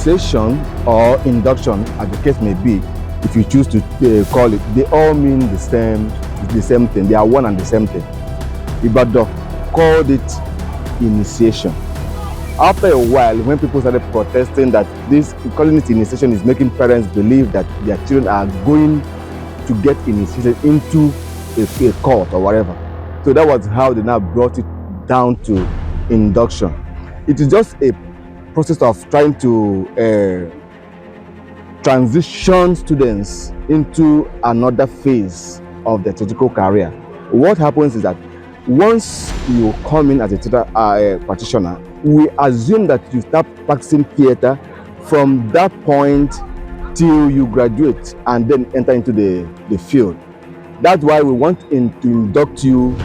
initiation or induction, as the case may be, if you choose to call it, they all mean the same thing. They are one and the same thing. Ibadan called it initiation. After a while, when people started protesting that this calling it initiation is making parents believe that their children are going to get initiated into a court or whatever. So that was how they now brought it down to induction. It is just a process of trying to transition students into another phase of their theatrical career. What happens is that once you come in as a theater practitioner, we assume that you start practicing theater from that point till you graduate and then enter into the field. That's why we want to induct you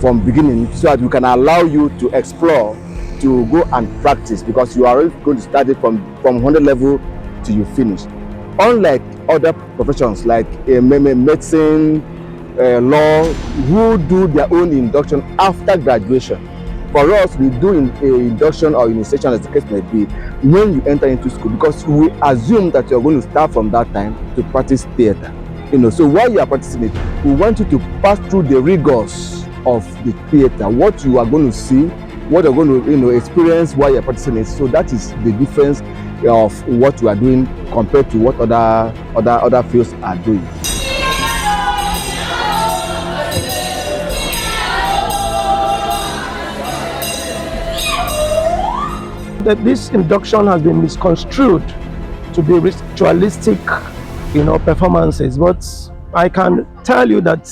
from beginning so that we can allow you to explore, to go and practice, because you are already going to start it from 100 level till you finish. Unlike other professions like medicine, law, who do their own induction after graduation. For us, we do induction or initiation, as the case may be, when you enter into school, because we assume that you're going to start from that time to practice theater. So while you are practicing it, we want you to pass through the rigors of the theater, what you are going to see, what you're going to experience while you're practicing it. So that is the difference of what we are doing compared to what other fields are doing. That this induction has been misconstrued to be ritualistic, performances, but I can tell you that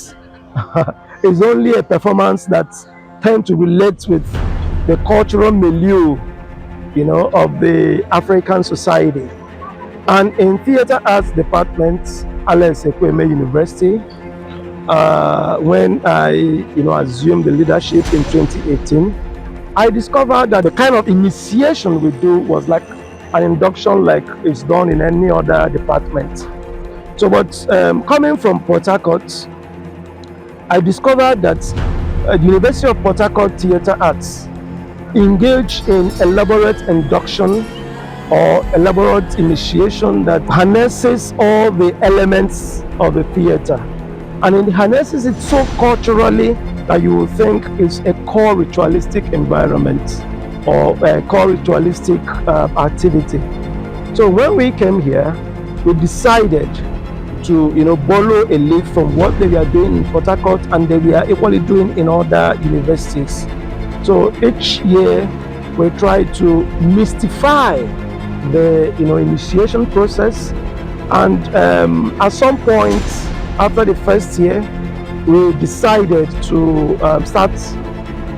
it's only a performance that tends to relate with the cultural milieu, of the African society. And in theater arts department, Alex Ekweme University, when I, assumed the leadership in 2018. I discovered that the kind of initiation we do was like an induction like it's done in any other department. So, but coming from Port Harcourt, I discovered that the University of Port Harcourt Theatre Arts engage in elaborate induction or elaborate initiation that harnesses all the elements of the theatre. And it harnesses it so culturally that you will think it's a core ritualistic environment or a core ritualistic activity. So when we came here, we decided to borrow a leaf from what they were doing in Port Harcourt and they were equally doing in other universities. So each year we try to mystify the initiation process, and at some point after the first year, we decided to start,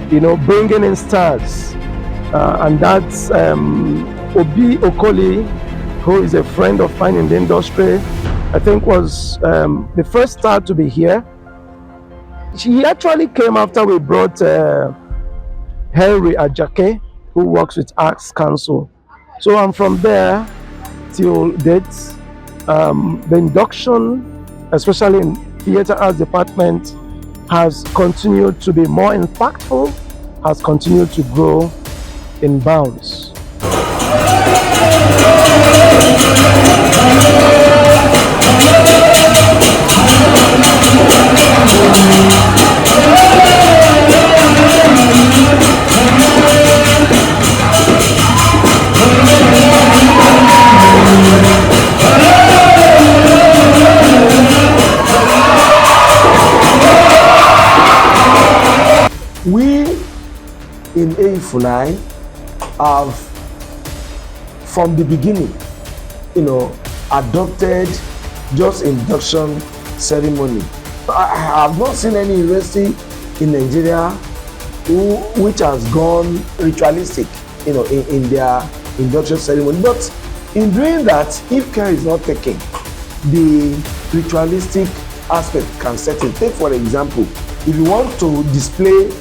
bringing in stars, and that's Obi Okoli, who is a friend of mine in the industry. I think was the first star to be here. He actually came after we brought Henry Ajake, who works with Arts Council. So I'm from there till date. The induction, especially in theatre arts department, has continued to be more impactful, has continued to grow in bounds. We in AE-FUNAI have, from the beginning, adopted just induction ceremony. I have not seen any university in Nigeria which has gone ritualistic, in their induction ceremony. But in doing that, if care is not taken, the ritualistic aspect can set in. Take for example, if you want to display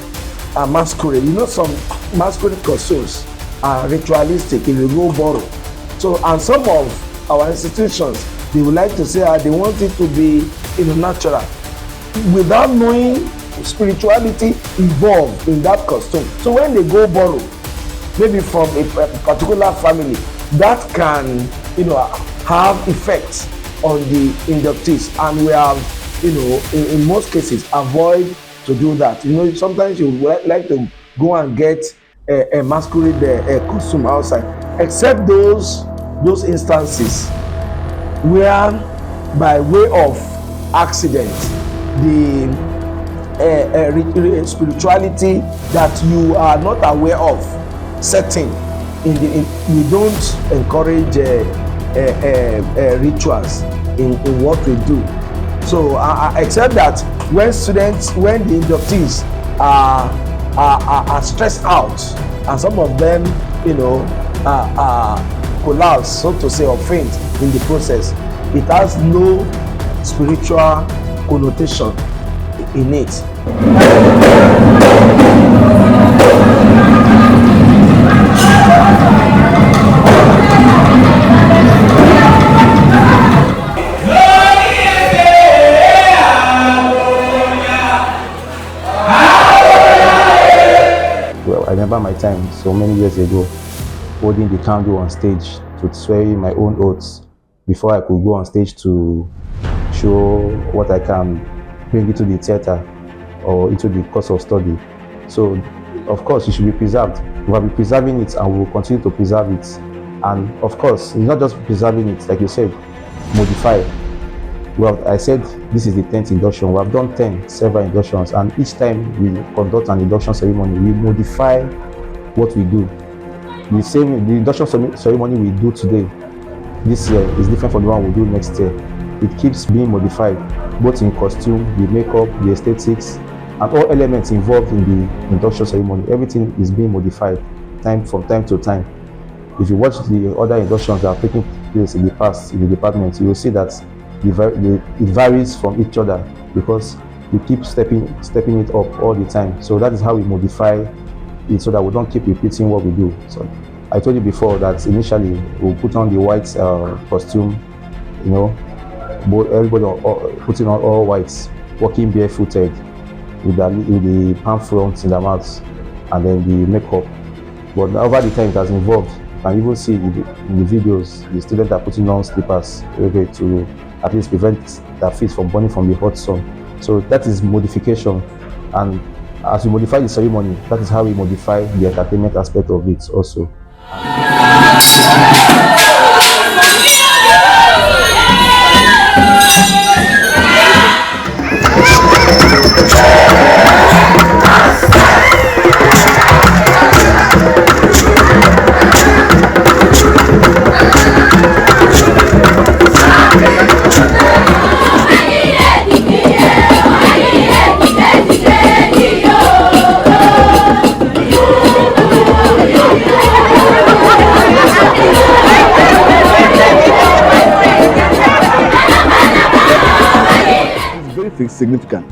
a masquerade, some masquerade costumes are ritualistic if you go borrow. So, and some of our institutions, they would like to say they want it to be natural, without knowing spirituality involved in that costume. So when they go borrow, maybe from a particular family, that can, have effects on the inductees, and we have, in most cases, avoid to do that. Sometimes you would like to go and get a masquerade costume outside, except those instances where, by way of accident, the spirituality that you are not aware of setting we don't encourage rituals in what we do. So except that when the inductees are stressed out, and some of them collapse, so to say, or faint in the process, it has no spiritual connotation in it. Well, I remember my time so many years ago holding the candle on stage to swearing my own oaths before I could go on stage to show what I can bring into the theater or into the course of study. So, of course, it should be preserved. We will be preserving it, and we will continue to preserve it. And of course, it's not just preserving it, like you said, modify. Well, I said this is the 10th induction. We have done 10 several inductions, and each time we conduct an induction ceremony, we modify what we do. The induction ceremony we do today, this year, is different from the one we do next year. It keeps being modified, both in costume, the makeup, the aesthetics, and all elements involved in the induction ceremony. Everything is being modified from time to time. If you watch the other inductions that are taking place in the past in the department, you will see that it varies from each other because we keep stepping it up all the time. So that is how we modify it, so that we don't keep repeating what we do. So I told you before that initially we'll put on the white costume, everybody putting on all whites, walking barefooted with the palm fronts in the mouth, and then the makeup. But over the time it has evolved. You can even see in the videos the students are putting on slippers to at least prevent their feet from burning from the hot sun. So that is modification, and as we modify the ceremony, that is how we modify the entertainment aspect of it also. Significant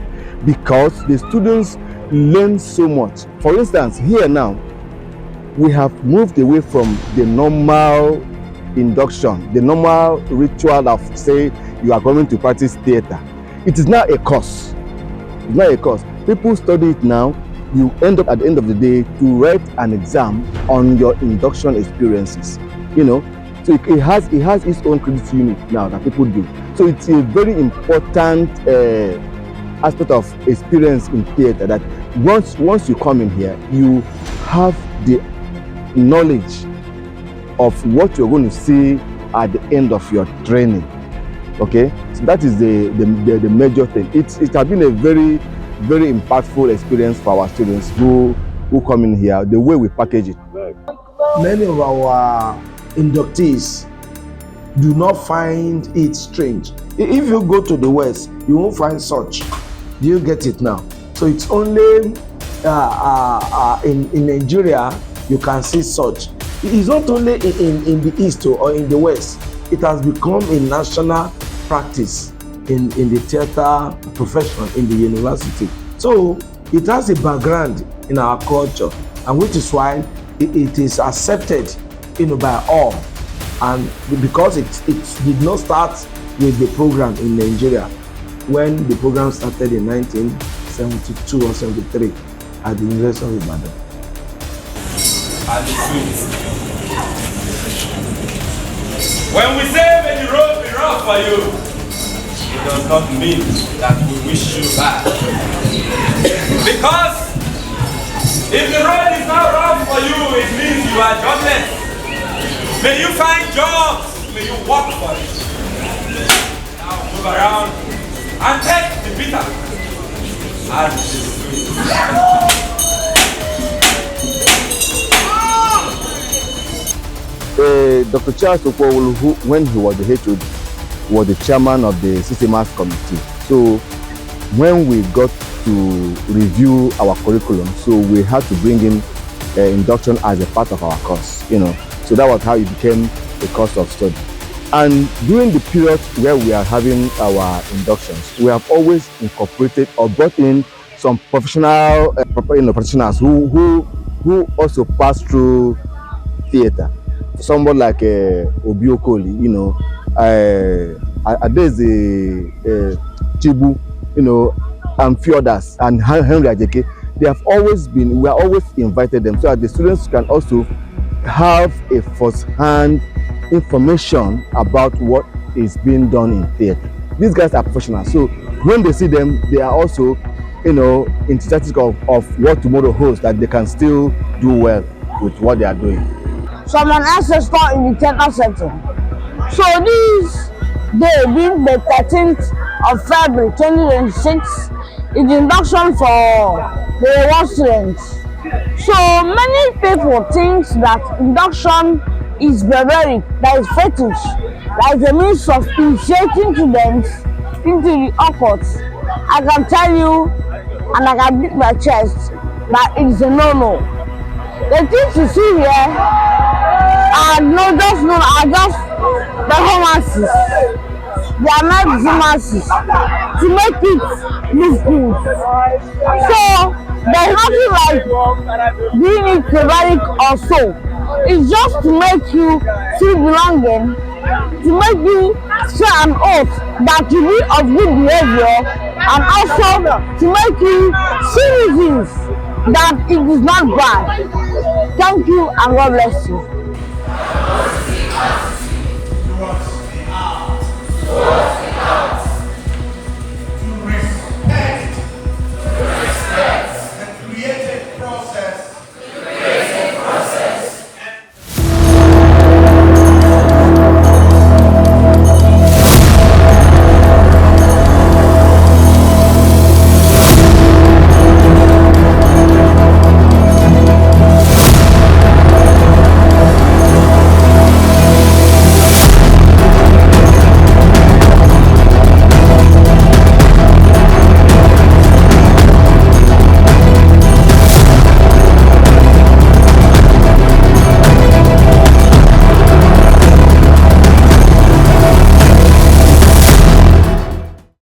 because the students learn so much. For instance, here now we have moved away from the normal induction, the normal ritual of, say, you are going to practice theater. It is now a course. It's not a course. People study it now. You end up at the end of the day to write an exam on your induction experiences. So it has its own credit unit now that people do. So it's a very important aspect of experience in theater, that once you come in here, you have the knowledge of what you're going to see at the end of your training. Okay, so that is the major thing. It has been a very, very impactful experience for our students who come in here, the way we package it. Many of our inductees do not find it strange. If you go to the West, you won't find such. Do you get it now? So it's only in Nigeria you can see such. It is not only in the East or in the West. It has become a national practice in the theater profession in the university. So it has a background in our culture, and which is why it is accepted, by all. And because it did not start with the program in Nigeria, when the program started in 1972 or 73 at the University of Ibadan. When we say may the road be rough for you, it does not mean that we wish you bad. Because if the road is not rough for you, it means you are jobless. May you find jobs, may you work for it. Now move around and take the bitter and the sweet. Dr. Charles Okwolu, who, when he was the HOD, was the chairman of the CCMAS committee. So when we got to review our curriculum, so we had to bring in induction as a part of our course, you know. So that was how it became a course of study. And during the period where we are having our inductions, we have always incorporated or brought in some professional, professionals who also pass through theater. Someone like Obi Okoli, you know, Adeze Chibu, you know, and few others, and Henry Ajeke. They have always been, we are always invited them so that the students can also have a first-hand information about what is being done in theatre. These guys are professionals, so when they see them, they are also, you know, enthusiastic of what tomorrow holds, that they can still do well with what they are doing. So I'm an ancestor in the theatre sector. So this day being the 13th of February 2026 is the induction for the award students. So many people think that induction is barbaric, that is fetish, that is a means of initiating students into the occult. I can tell you, and I can beat my chest, that it is a no-no. The things you see here are not just performances. They are not performances to make it look good. So there's nothing like doing it barbaric or so. It's just to make you feel belonging, to make you say an oath that you be of good behavior, and also to make you see reasons that it is not bad. Thank you and God bless you.